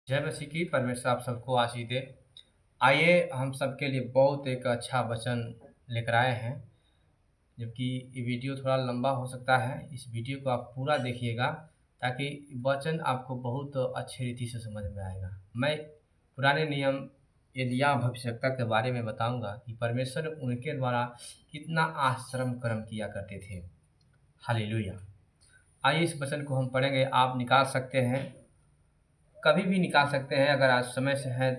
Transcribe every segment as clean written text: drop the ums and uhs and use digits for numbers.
जय मसीह की परमेश्वर आप सबको आशीष दे। आइए हम सबके लिए बहुत एक अच्छा वचन लेकर आए हैं। जबकि ये वीडियो थोड़ा लंबा हो सकता है, इस वीडियो को आप पूरा देखिएगा ताकि वचन आपको बहुत अच्छी रीति से समझ में आएगा। मैं पुराने नियम एलिय्याह भविष्यवक्ता के बारे में बताऊंगा कि परमेश्वर उनके द्वारा कितना आश्रम कर्म किया करते थे। हालेलुया। आइए इस वचन को हम पढ़ेंगे। आप निकाल सकते हैं, कभी भी निकाल सकते हैं। अगर आज समय से है,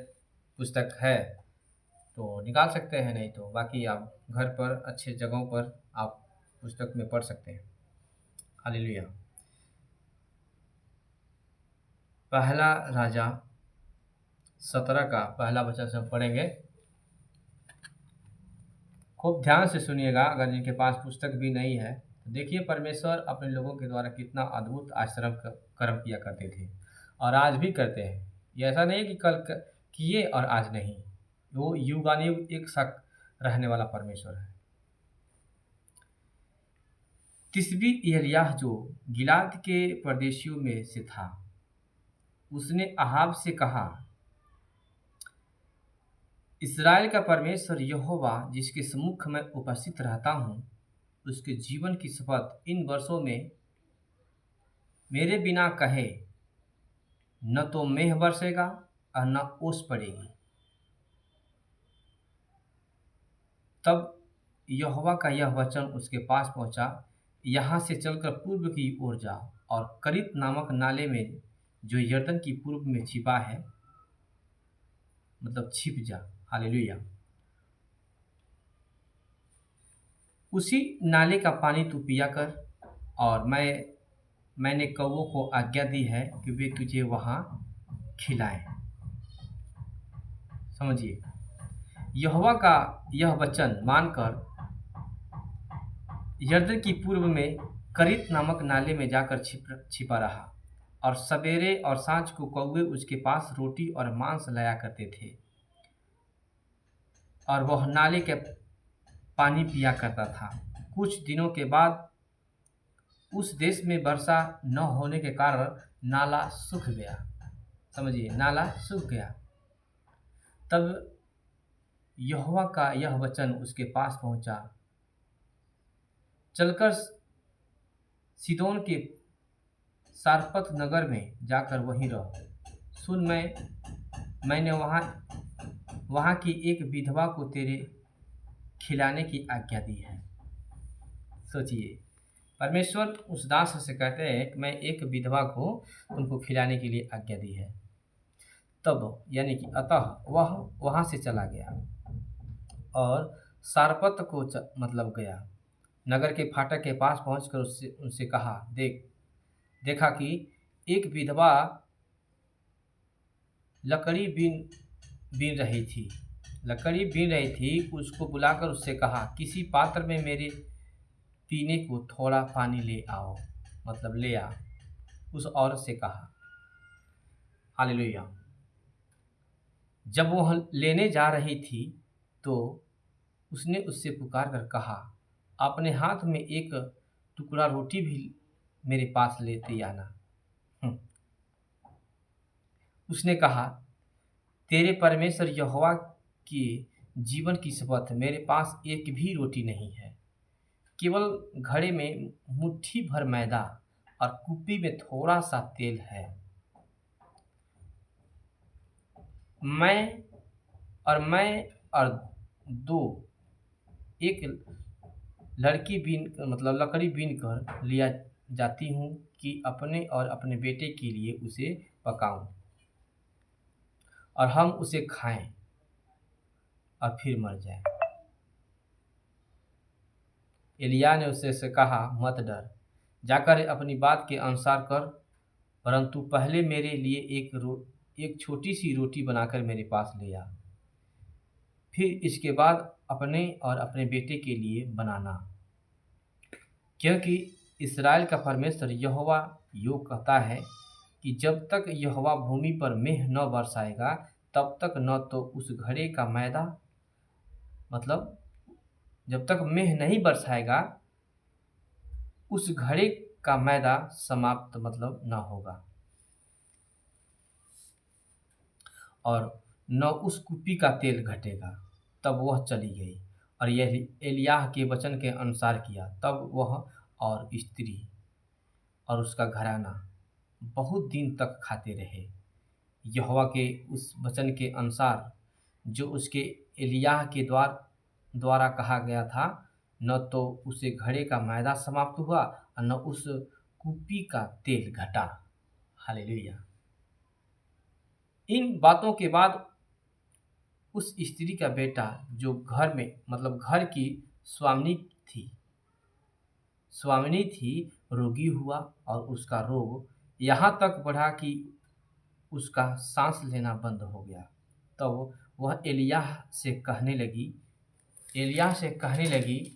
पुस्तक है तो निकाल सकते हैं, नहीं तो बाकी आप घर पर अच्छे जगहों पर आप पुस्तक में पढ़ सकते हैं। हालेलुया। पहला राजा 17 का पहला वचन से हम पढ़ेंगे। खूब ध्यान से सुनिएगा। अगर जिनके पास पुस्तक भी नहीं है तो देखिए परमेश्वर अपने लोगों के द्वारा कितना अद्भुत आश्रम कर्म किया करते थे और आज भी करते हैं। ये ऐसा नहीं कि किए और आज नहीं। वो युगानुयुग एक साथ रहने वाला परमेश्वर है। तिस्बी एलिय्याह जो गिलाद के परदेशियों में से था, उसने अहाब से कहा, इस्राएल का परमेश्वर यहोवा जिसके सम्मुख मैं उपस्थित रहता हूँ, उसके जीवन की शपथ इन वर्षों में मेरे बिना कहे न तो मेघ बरसेगा और न ओस पड़ेगी। तब यहोवा का यह वचन उसके पास पहुंचा, यहाँ से चलकर पूर्व की ओर जाओ और करीत नामक नाले में जो यरदन की पूर्व में छिपा है, मतलब छिप जा। हालेलुया। उसी नाले का पानी तू पिया कर, और मैंने कौवों को आज्ञा दी है कि वे तुझे वहाँ खिलाएं। समझिए, यहोवा का यह वचन मानकर यरदन की पूर्व में करीत नामक नाले में जाकर छिपा रहा, और सवेरे और सांझ को कौवे उसके पास रोटी और मांस लाया करते थे, और वह नाले के पानी पिया करता था। कुछ दिनों के बाद उस देश में वर्षा न होने के कारण नाला सूख गया। समझिए, नाला सूख गया। तब यहोवा का यह वचन उसके पास पहुंचा, चलकर सीदोन के सारपत नगर में जाकर वहीं रहो। सुन, मैंने वहाँ की एक विधवा को तेरे खिलाने की आज्ञा दी है। सोचिए, परमेश्वर उस दास से कहते हैं कि मैं एक विधवा को तुमको खिलाने के लिए आज्ञा दी है। तब यानी कि अतः वह वहाँ से चला गया और सारपत को मतलब गया। नगर के फाटक के पास पहुंचकर उससे उनसे कहा, देखा कि एक विधवा लकड़ी बीन रही थी। उसको बुलाकर उससे कहा, किसी पात्र में मेरे पीने को थोड़ा पानी ले आओ, मतलब ले आ। उस औरत से कहा। हालेलुया। जब वह लेने जा रही थी तो उसने उससे पुकार कर कहा, अपने हाथ में एक टुकड़ा रोटी भी मेरे पास लेते आना। उसने कहा, तेरे परमेश्वर यहोवा के जीवन की शपथ, मेरे पास एक भी रोटी नहीं है, केवल घड़े में मुट्ठी भर मैदा और कुप्पी में थोड़ा सा तेल है। मैं और दो एक लकड़ी बीन कर लिया जाती हूँ कि अपने और अपने बेटे के लिए उसे पकाऊं और हम उसे खाएं और फिर मर जाएं। एलिय्याह ने उससे कहा, मत डर, जाकर अपनी बात के अनुसार कर, परंतु पहले मेरे लिए एक छोटी सी रोटी बनाकर मेरे पास ले आ, फिर इसके बाद अपने और अपने बेटे के लिए बनाना, क्योंकि इस्राएल का परमेश्वर यहोवा यो कहता है कि जब तक यहोवा भूमि पर मेंह न बरसाएगा, तब तक न तो उस घड़े का मैदा, मतलब जब तक मेंह नहीं बरसाएगा उस घड़े का मैदा समाप्त मतलब न होगा। और न उस कुप्पी का तेल घटेगा। तब वह चली गई और यह एलिय्याह के वचन के अनुसार किया। तब वह और स्त्री और उसका घराना बहुत दिन तक खाते रहे, यहोवा के उस वचन के अनुसार जो उसके एलिय्याह के द्वारा कहा गया था। न तो उसे घड़े का मैदा समाप्त हुआ और न उस कुप्पी का तेल घटा। हालेलुया। इन बातों के बाद उस स्त्री का बेटा जो घर में मतलब घर की थी स्वामिनी थी रोगी हुआ और उसका रोग यहाँ तक बढ़ा कि उसका सांस लेना बंद हो गया। तब वह एलिय्याह से कहने लगी,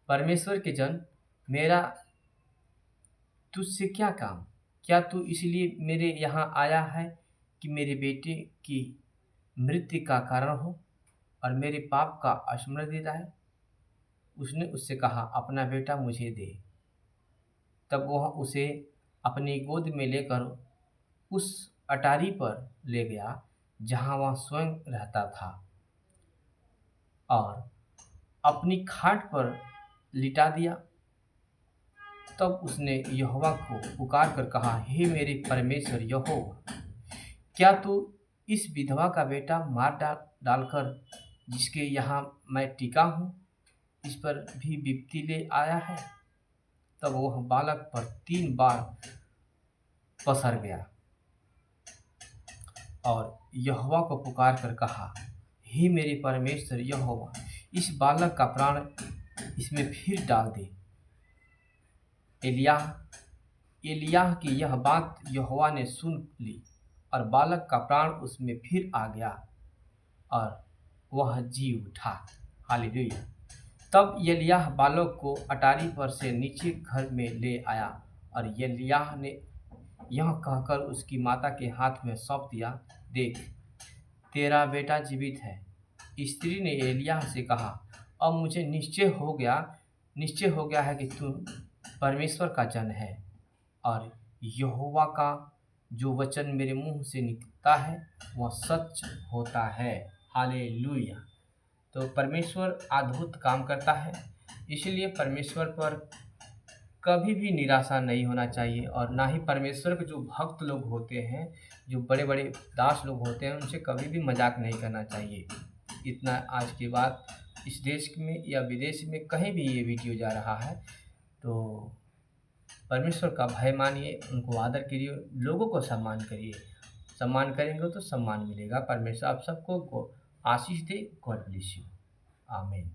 परमेश्वर के जन, मेरा तुझसे क्या काम? क्या तू इसलिए मेरे यहाँ आया है कि मेरे बेटे की मृत्यु का कारण हो और मेरे पाप का स्मरण दिलाए? उसने उससे कहा, अपना बेटा मुझे दे। तब वह उसे अपनी गोद में लेकर उस अटारी पर ले गया जहाँ वह स्वयं रहता था और अपनी खाट पर लिटा दिया। तब उसने यहोवा को पुकार कर कहा, हे मेरे परमेश्वर यहोवा, क्या तू इस विधवा का बेटा मार डालकर जिसके यहाँ मैं टिका हूँ, इस पर भी विपत्ति ले आया है? तब वह बालक पर 3 बार पसर गया और यहोवा को पुकार कर कहा, हे मेरे परमेश्वर यहोवा, इस बालक का प्राण इसमें फिर डाल दे। एलिय्याह की यह बात यहोवा ने सुन ली और बालक का प्राण उसमें फिर आ गया और वह जी उठा। हालेलुया। तब एलिय्याह बालक को अटारी पर से नीचे घर में ले आया और एलिय्याह ने यह कहकर उसकी माता के हाथ में सौंप दिया, देख, तेरा बेटा जीवित है। स्त्री ने एलिय्याह से कहा, अब मुझे निश्चय हो गया है कि तू परमेश्वर का जन है और यहोवा का जो वचन मेरे मुंह से निकलता है वह सच होता है। हालेलुया। तो परमेश्वर अद्भुत काम करता है, इसलिए परमेश्वर पर कभी भी निराशा नहीं होना चाहिए और ना ही परमेश्वर के जो भक्त लोग होते हैं, जो बड़े बड़े दास लोग होते हैं, उनसे कभी भी मजाक नहीं करना चाहिए। इतना आज के बाद इस देश में या विदेश में कहीं भी ये वीडियो जा रहा है तो परमेश्वर का भय मानिए, उनको आदर करिए, लोगों को सम्मान करिए। सम्मान करेंगे तो सम्मान मिलेगा। परमेश्वर आप सबको आशीष दे। God bless you. आमीन।